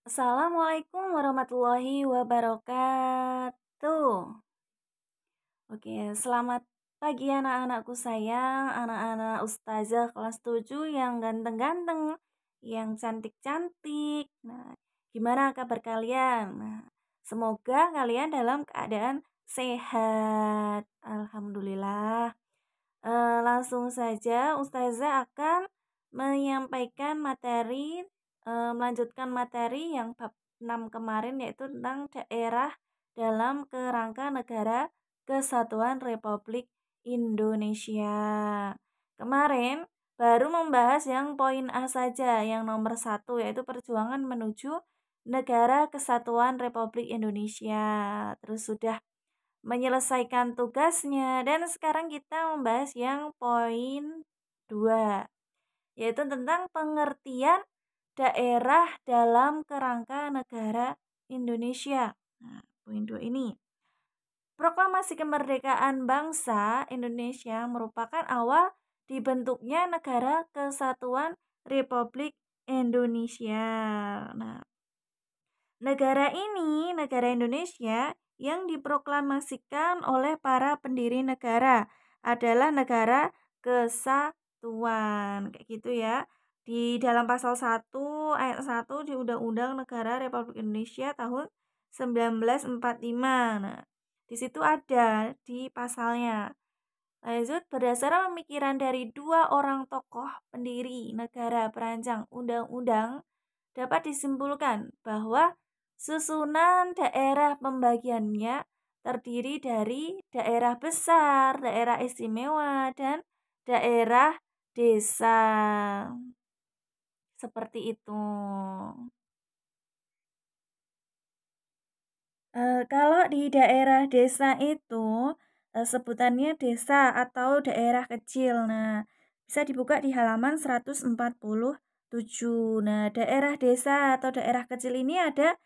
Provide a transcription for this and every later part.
Assalamualaikum warahmatullahi wabarakatuh. Oke, selamat pagi anak-anakku sayang, anak-anak ustazah kelas 7 yang ganteng-ganteng, yang cantik-cantik. Nah, gimana kabar kalian? Nah, semoga kalian dalam keadaan sehat. Alhamdulillah. Langsung saja Ustazah akan menyampaikan materi, melanjutkan materi yang bab 6 kemarin, yaitu tentang daerah dalam kerangka negara kesatuan Republik Indonesia. Kemarin baru membahas yang poin A saja, yang nomor 1, yaitu perjuangan menuju negara kesatuan Republik Indonesia. Terus sudah menyelesaikan tugasnya, dan sekarang kita membahas yang poin 2, yaitu tentang pengertian daerah dalam kerangka negara Indonesia. Nah, poin 2 ini. Proklamasi kemerdekaan bangsa Indonesia merupakan awal dibentuknya negara kesatuan Republik Indonesia. Nah, negara Indonesia yang diproklamasikan oleh para pendiri negara adalah negara kesatuan. Kayak gitu ya. Di dalam pasal 1 ayat 1 di Undang-Undang Negara Republik Indonesia tahun 1945. Nah, di situ ada di pasalnya. Lanjut, berdasarkan pemikiran dari dua orang tokoh pendiri negara perancang undang-undang, dapat disimpulkan bahwa susunan daerah pembagiannya terdiri dari daerah besar, daerah istimewa, dan daerah desa. Seperti itu. Kalau di daerah desa itu sebutannya desa atau daerah kecil. Nah, bisa dibuka di halaman 147. Nah, daerah desa atau daerah kecil ini ada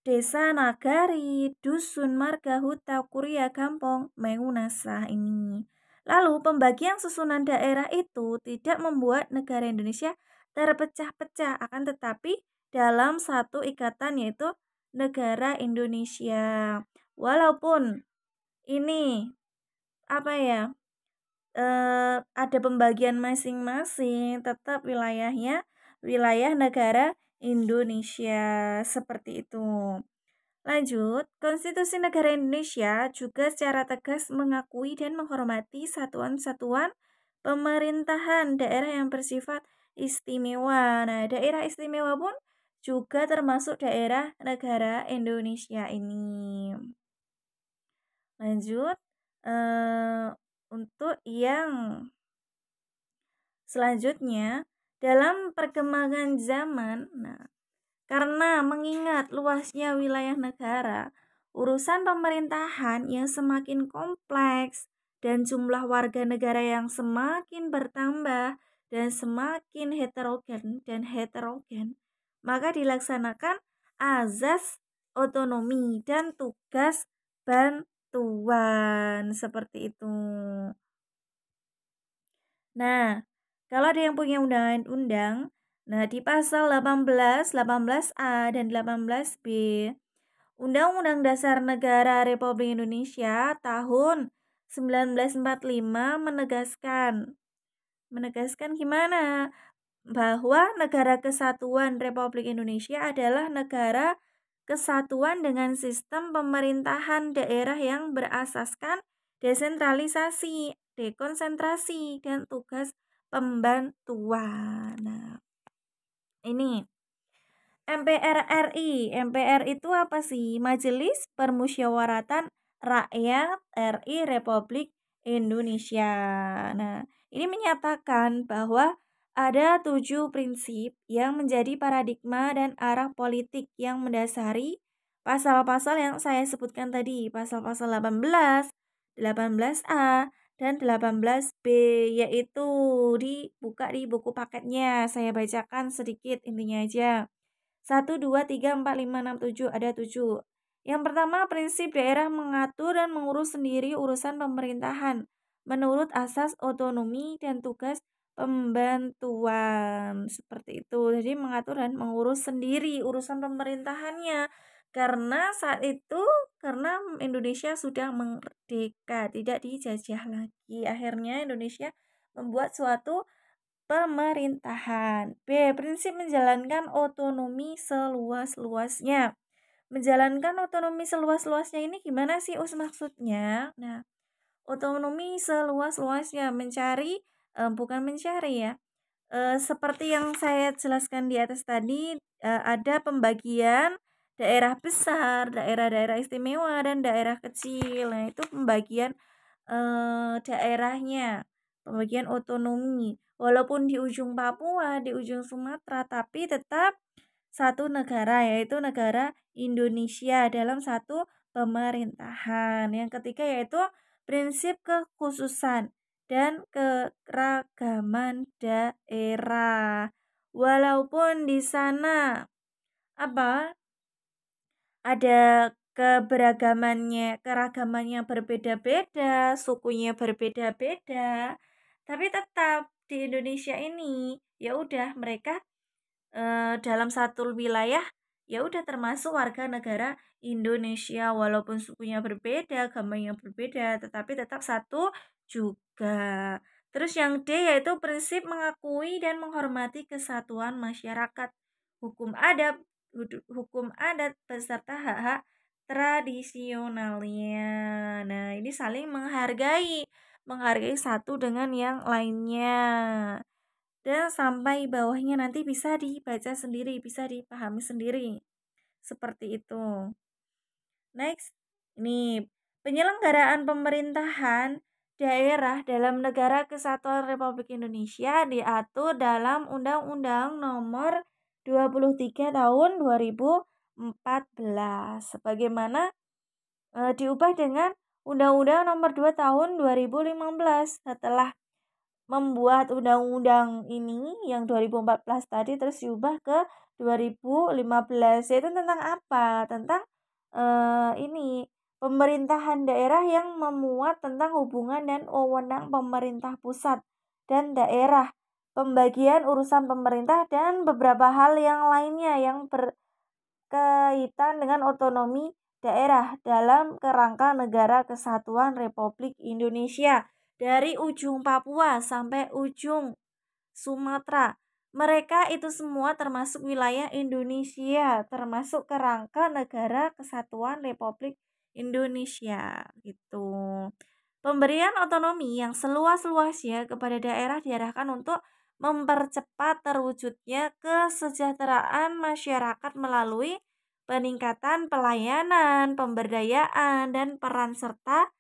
desa, nagari, dusun, marga, huta, kuria, kampung, meunasah ini. Lalu pembagian susunan daerah itu tidak membuat negara Indonesia terpecah-pecah, akan tetapi dalam satu ikatan, yaitu negara Indonesia. Walaupun ini apa ya, ada pembagian masing-masing, tetap wilayahnya wilayah negara Indonesia, seperti itu. Lanjut, Konstitusi Negara Indonesia juga secara tegas mengakui dan menghormati satuan-satuan pemerintahan daerah yang bersifat istimewa. Nah, daerah istimewa pun juga termasuk daerah negara Indonesia ini. Lanjut, untuk yang selanjutnya, dalam perkembangan zaman, nah, karena mengingat luasnya wilayah negara, urusan pemerintahan yang semakin kompleks dan jumlah warga negara yang semakin bertambah dan semakin heterogen, maka dilaksanakan azas otonomi dan tugas bantuan, seperti itu. Nah, kalau ada yang punya undang-undang, nah di pasal 18, 18A dan 18B Undang-Undang Dasar Negara Republik Indonesia tahun 1945 menegaskan gimana? Bahwa negara kesatuan Republik Indonesia adalah negara kesatuan dengan sistem pemerintahan daerah yang berasaskan desentralisasi, dekonsentrasi, dan tugas pembantuan. Nah, ini MPR RI. MPR itu apa sih? Majelis Permusyawaratan Rakyat RI Republik Indonesia. Nah, ini menyatakan bahwa ada 7 prinsip yang menjadi paradigma dan arah politik yang mendasari pasal-pasal yang saya sebutkan tadi, pasal-pasal 18, 18A, dan 18B, yaitu dibuka di buku paketnya. Saya bacakan sedikit intinya aja. 1, 2, 3, 4, 5, 6, 7, ada 7. Yang pertama, prinsip daerah mengatur dan mengurus sendiri urusan pemerintahan menurut asas otonomi dan tugas pembantuan. Seperti itu. Jadi mengatur dan mengurus sendiri urusan pemerintahannya. Karena saat itu karena Indonesia sudah merdeka, tidak dijajah lagi. Akhirnya Indonesia membuat suatu pemerintahan. B. Prinsip menjalankan otonomi seluas-luasnya. Menjalankan otonomi seluas-luasnya ini gimana sih maksudnya? Nah, otonomi seluas-luasnya bukan mencari ya. Seperti yang saya jelaskan di atas tadi, ada pembagian daerah besar, daerah-daerah istimewa, dan daerah kecil. Nah, itu pembagian daerahnya, pembagian otonomi. Walaupun di ujung Papua, di ujung Sumatera, tapi tetap satu negara, yaitu negara Indonesia dalam satu pemerintahan. Yang ketiga yaitu prinsip kekhususan dan keragaman daerah. Walaupun di sana ada keragamannya berbeda-beda, sukunya berbeda-beda, tapi tetap di Indonesia ini ya udah mereka dalam satu wilayah ya udah termasuk warga negara Indonesia, walaupun sukunya berbeda, agamanya berbeda, tetapi tetap satu juga. Terus yang D yaitu prinsip mengakui dan menghormati kesatuan masyarakat, hukum adat beserta hak-hak tradisionalnya. Nah, ini saling menghargai satu dengan yang lainnya. Dan sampai bawahnya nanti bisa dibaca sendiri, bisa dipahami sendiri. Seperti itu. Next, ini penyelenggaraan pemerintahan daerah dalam Negara Kesatuan Republik Indonesia diatur dalam Undang-Undang Nomor 23 Tahun 2014 sebagaimana diubah dengan Undang-Undang Nomor 2 Tahun 2015 setelah membuat undang-undang ini yang 2014 tadi terus diubah ke 2015, yaitu tentang apa? Tentang ini pemerintahan daerah yang memuat tentang hubungan dan wewenang pemerintah pusat dan daerah, pembagian urusan pemerintah dan beberapa hal yang lainnya yang berkaitan dengan otonomi daerah dalam kerangka Negara Kesatuan Republik Indonesia. Dari ujung Papua sampai ujung Sumatera, mereka itu semua termasuk wilayah Indonesia, termasuk kerangka Negara Kesatuan Republik Indonesia gitu. Pemberian otonomi yang seluas-luasnya kepada daerah diarahkan untuk mempercepat terwujudnya kesejahteraan masyarakat melalui peningkatan pelayanan, pemberdayaan, dan peran serta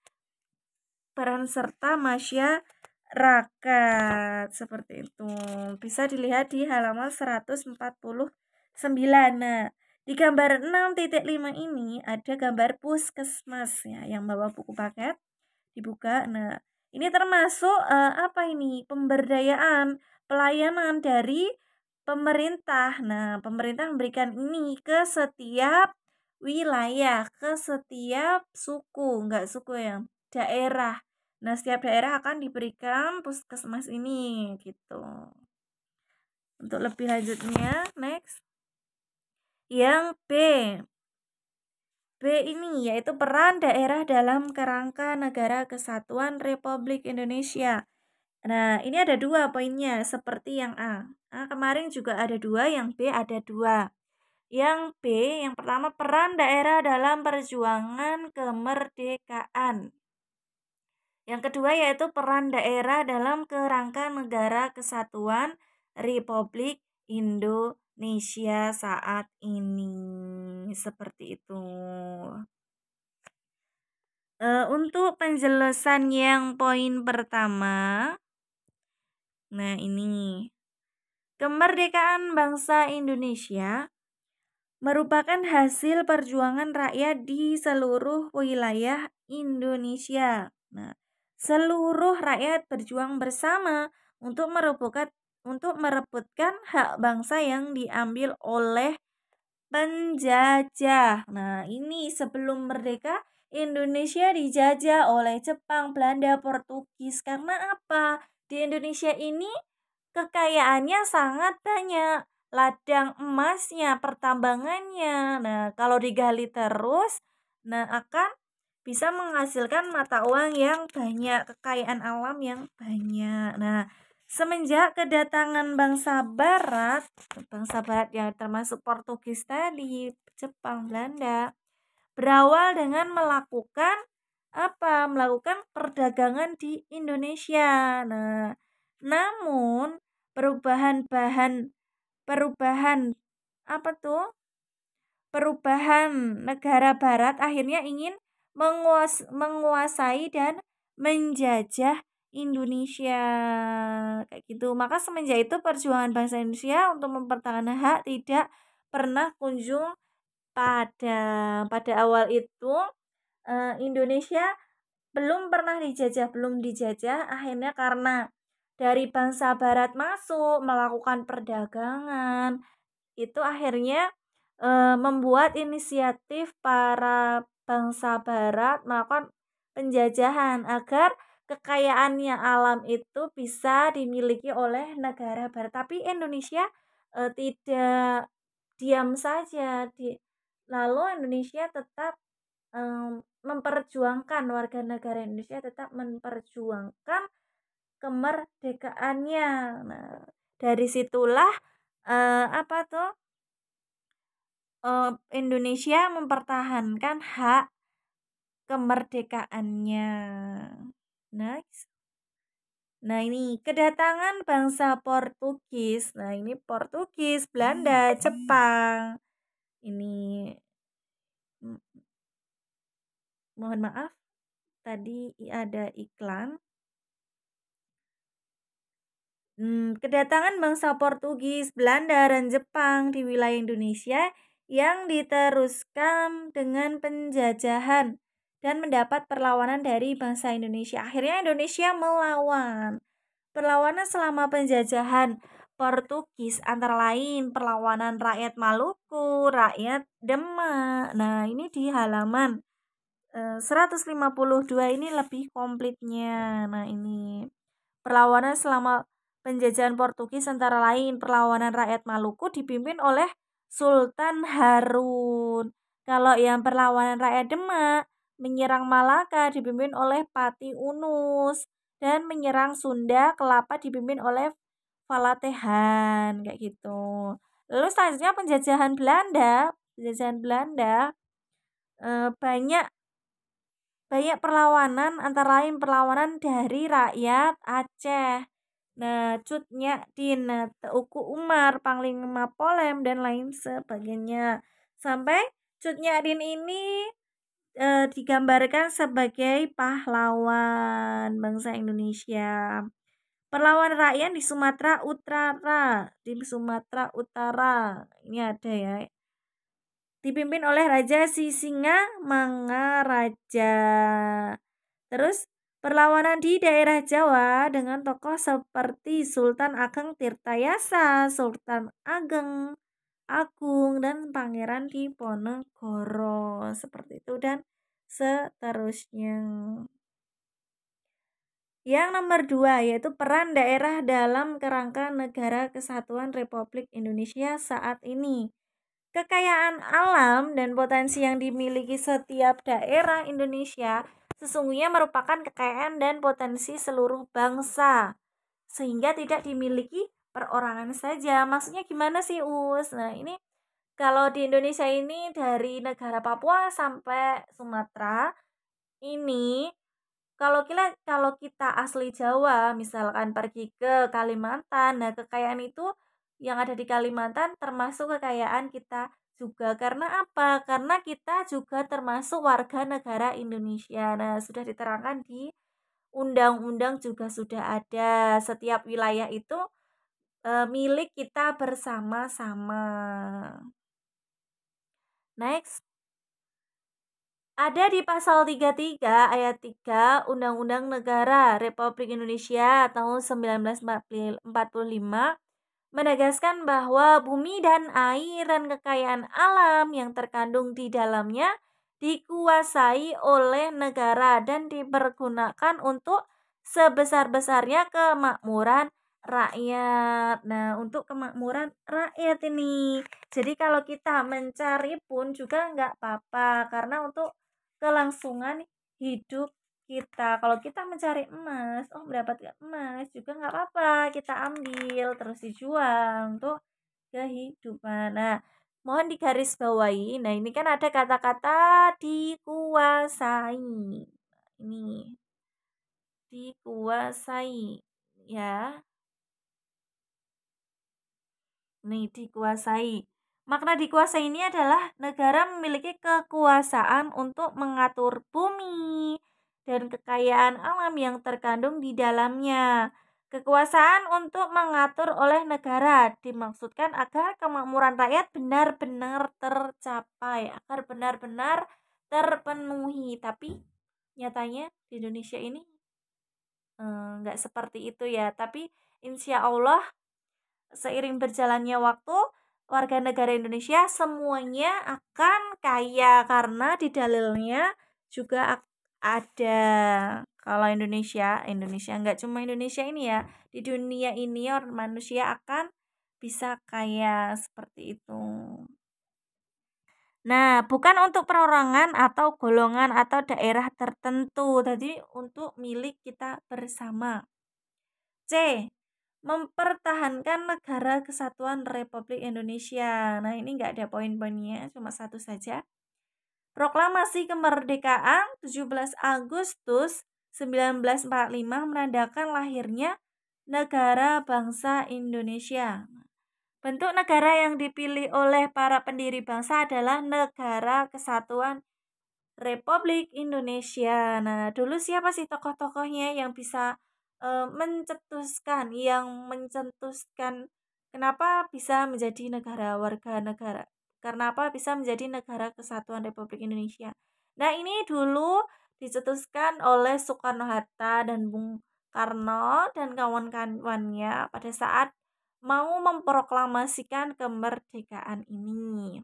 masyarakat. Seperti itu. Bisa dilihat di halaman 149. Nah, di gambar 6.5 ini ada gambar puskesmas ya, yang bawa buku paket dibuka. Nah, ini termasuk pemberdayaan, pelayanan dari pemerintah. Nah, pemerintah memberikan ini ke setiap wilayah, ke setiap suku, enggak suku ya, daerah. Nah, setiap daerah akan diberikan puskesmas ini gitu. Untuk lebih lanjutnya, next. Yang B ini yaitu peran daerah dalam kerangka Negara Kesatuan Republik Indonesia. Nah, ini ada 2 poinnya seperti yang A. Kemarin juga ada 2, yang B ada 2. Yang B, yang pertama peran daerah dalam perjuangan kemerdekaan. Yang kedua yaitu peran daerah dalam kerangka Negara Kesatuan Republik Indonesia saat ini. Seperti itu. Untuk penjelasan yang poin pertama, nah ini kemerdekaan bangsa Indonesia merupakan hasil perjuangan rakyat di seluruh wilayah Indonesia. Nah, seluruh rakyat berjuang bersama untuk merebutkan hak bangsa yang diambil oleh penjajah. Nah, ini sebelum merdeka Indonesia dijajah oleh Jepang, Belanda, Portugis. Karena apa? Di Indonesia ini kekayaannya sangat banyak, ladang emasnya, pertambangannya. Nah, kalau digali terus, nah akan bisa menghasilkan mata uang yang banyak, kekayaan alam yang banyak. Nah, semenjak kedatangan bangsa Barat yang termasuk Portugis tadi, Jepang, Belanda, berawal dengan melakukan apa? Melakukan perdagangan di Indonesia. Nah, namun perubahan apa tuh? Perubahan negara barat akhirnya ingin menguasai dan menjajah Indonesia kayak gitu. Maka semenjak itu perjuangan bangsa Indonesia untuk mempertahankan hak tidak pernah kunjung padam. Pada awal itu Indonesia belum dijajah, akhirnya karena dari bangsa barat masuk melakukan perdagangan, itu akhirnya membuat inisiatif para bangsa barat melakukan penjajahan agar kekayaannya alam itu bisa dimiliki oleh negara barat. Tapi Indonesia tidak diam saja, lalu Indonesia tetap warga negara Indonesia tetap memperjuangkan kemerdekaannya. Nah, dari situlah apa tuh Indonesia mempertahankan hak kemerdekaannya. Next. Nah, ini kedatangan bangsa Portugis. Nah, ini Portugis, Belanda, Jepang. Ini mohon maaf tadi ada iklan. Kedatangan bangsa Portugis, Belanda, dan Jepang di wilayah Indonesia yang diteruskan dengan penjajahan dan mendapat perlawanan dari bangsa Indonesia. Akhirnya Indonesia melawan. Perlawanan selama penjajahan Portugis antara lain perlawanan rakyat Maluku, rakyat Demak. Nah, ini di halaman 152 ini lebih komplitnya. Nah, ini perlawanan selama penjajahan Portugis antara lain perlawanan rakyat Maluku dipimpin oleh Sultan Harun. Kalau yang perlawanan rakyat Demak menyerang Malaka dipimpin oleh Pati Unus dan menyerang Sunda Kelapa dipimpin oleh Valatehan kayak gitu. Lalu selanjutnya penjajahan Belanda banyak perlawanan antara lain perlawanan dari rakyat Aceh. Nah, Cut Nyak-Din, Teuku Umar, Panglima Polem dan lain sebagainya. Sampai Cut Nyak-Din ini digambarkan sebagai pahlawan bangsa Indonesia. Perlawanan rakyat di Sumatera Utara. Ini ada ya. Dipimpin oleh Raja Sisinga Mangaraja. Terus perlawanan di daerah Jawa dengan tokoh seperti Sultan Ageng Tirtayasa, Sultan Agung, dan Pangeran Diponegoro. Seperti itu dan seterusnya. Yang nomor 2 yaitu peran daerah dalam kerangka Negara Kesatuan Republik Indonesia saat ini. Kekayaan alam dan potensi yang dimiliki setiap daerah Indonesia sesungguhnya merupakan kekayaan dan potensi seluruh bangsa, sehingga tidak dimiliki perorangan saja. Maksudnya gimana sih, Us? Nah, ini kalau di Indonesia ini dari negara Papua sampai Sumatera ini kalau kita asli Jawa, misalkan pergi ke Kalimantan, nah kekayaan itu yang ada di Kalimantan termasuk kekayaan kita juga. Karena apa? Karena kita juga termasuk warga negara Indonesia. Nah, sudah diterangkan di undang-undang juga sudah ada. Setiap wilayah itu milik kita bersama-sama. Next. Ada di pasal 33 ayat 3 Undang-Undang Negara Republik Indonesia tahun 1945 menegaskan bahwa bumi dan air dan kekayaan alam yang terkandung di dalamnya dikuasai oleh negara dan dipergunakan untuk sebesar-besarnya kemakmuran rakyat. Nah, untuk kemakmuran rakyat ini. Jadi kalau kita mencari pun juga nggak apa-apa, karena untuk kelangsungan hidup kita. Kalau kita mencari emas, mendapatkan emas juga nggak apa-apa, kita ambil terus dijual untuk kehidupan. Nah, mohon digarisbawahi. Nah, ini kan ada kata-kata dikuasai. Ini dikuasai ya. Nih, dikuasai. Makna dikuasai ini adalah negara memiliki kekuasaan untuk mengatur bumi dan kekayaan alam yang terkandung di dalamnya. Kekuasaan untuk mengatur oleh negara dimaksudkan agar kemakmuran rakyat benar-benar tercapai, agar benar-benar terpenuhi. Tapi nyatanya di Indonesia ini nggak seperti itu ya. Tapi insya Allah seiring berjalannya waktu, warga negara Indonesia semuanya akan kaya karena di dalilnya juga ada. Kalau Indonesia nggak cuma Indonesia ini ya, di dunia ini manusia akan bisa kaya seperti itu. Nah, bukan untuk perorangan atau golongan atau daerah tertentu, jadi untuk milik kita bersama. C. Mempertahankan negara kesatuan Republik Indonesia. Nah, ini nggak ada poin-poinnya, cuma satu saja. Proklamasi kemerdekaan 17 Agustus 1945 menandakan lahirnya negara bangsa Indonesia. Bentuk negara yang dipilih oleh para pendiri bangsa adalah Negara Kesatuan Republik Indonesia. Nah, dulu siapa sih tokoh-tokohnya yang bisa mencetuskan kenapa bisa menjadi negara warga negara? Karena apa bisa menjadi negara kesatuan Republik Indonesia? Nah, ini dulu dicetuskan oleh Soekarno-Hatta dan Bung Karno dan kawan-kawannya pada saat mau memproklamasikan kemerdekaan ini.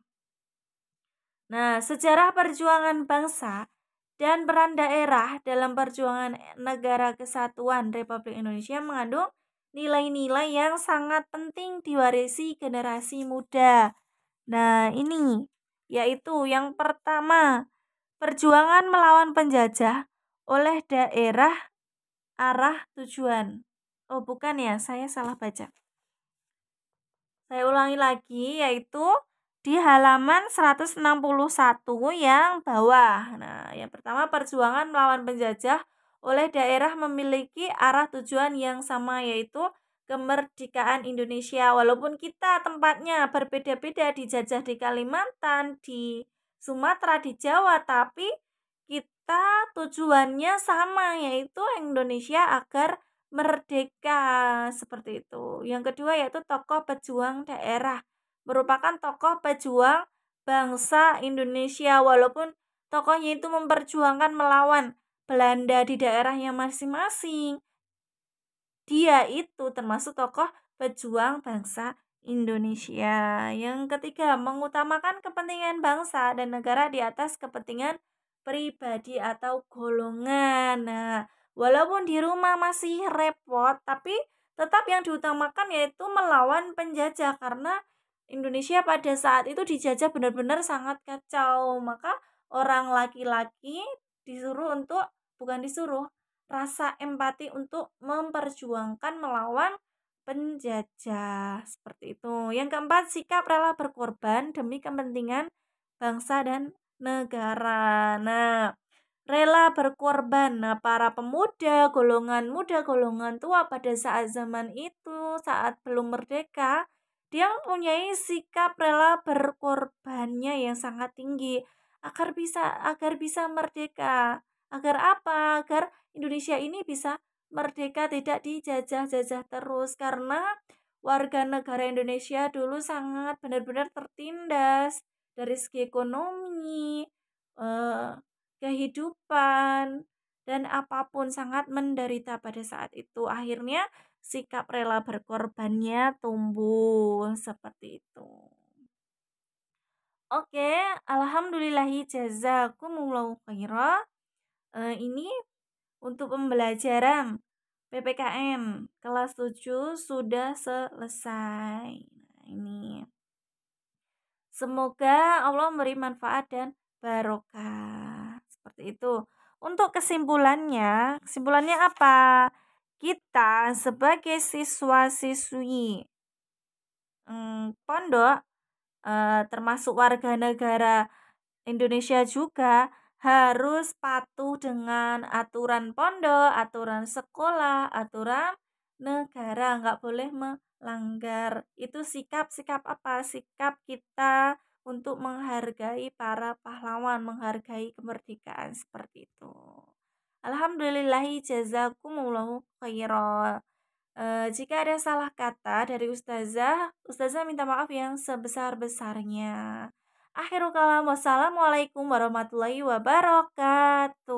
Nah, sejarah perjuangan bangsa dan peran daerah dalam perjuangan negara kesatuan Republik Indonesia mengandung nilai-nilai yang sangat penting diwarisi generasi muda. Nah, ini yaitu yang pertama, perjuangan melawan penjajah oleh daerah arah tujuan. Oh, bukan ya, saya salah baca. Saya ulangi lagi, yaitu di halaman 161 yang bawah. Nah, yang pertama, perjuangan melawan penjajah oleh daerah memiliki arah tujuan yang sama, yaitu kemerdekaan Indonesia. Walaupun kita tempatnya berbeda-beda, dijajah di Kalimantan, di Sumatera, di Jawa, tapi kita tujuannya sama, yaitu Indonesia agar merdeka, seperti itu. Yang kedua yaitu tokoh pejuang daerah, merupakan tokoh pejuang bangsa Indonesia, walaupun tokohnya itu memperjuangkan melawan Belanda di daerahnya masing-masing. Dia itu termasuk tokoh pejuang bangsa Indonesia. Yang ketiga, mengutamakan kepentingan bangsa dan negara di atas kepentingan pribadi atau golongan. Nah, walaupun di rumah masih repot, tapi tetap yang diutamakan yaitu melawan penjajah, karena Indonesia pada saat itu dijajah benar-benar sangat kacau. Maka orang laki-laki bukan disuruh, rasa empati untuk memperjuangkan melawan penjajah, seperti itu. Yang keempat, sikap rela berkorban demi kepentingan bangsa dan negara. Nah, rela berkorban. Nah, para pemuda, golongan tua pada saat zaman itu, saat belum merdeka, dia mempunyai sikap rela berkorbannya yang sangat tinggi agar bisa merdeka. Agar apa? Agar Indonesia ini bisa merdeka, tidak dijajah-jajah terus, karena warga negara Indonesia dulu sangat benar-benar tertindas dari segi ekonomi, kehidupan, dan apapun, sangat menderita pada saat itu. Akhirnya sikap rela berkorbannya tumbuh seperti itu. Oke, alhamdulillahi jazakumullahu khairah. Ini untuk pembelajaran PPKN kelas 7 sudah selesai. Nah, ini. Semoga Allah memberi manfaat dan barokah. Seperti itu. Untuk kesimpulannya apa? Kita sebagai siswa-siswi pondok, termasuk warga negara Indonesia juga harus patuh dengan aturan pondok, aturan sekolah, aturan negara, nggak boleh melanggar. Itu sikap-sikap apa? Sikap kita untuk menghargai para pahlawan, menghargai kemerdekaan seperti itu. Alhamdulillahi jazakumullahu khairan. Jika ada salah kata dari Ustazah minta maaf yang sebesar-besarnya. Akhirul kalam, wassalamualaikum warahmatullahi wabarakatuh.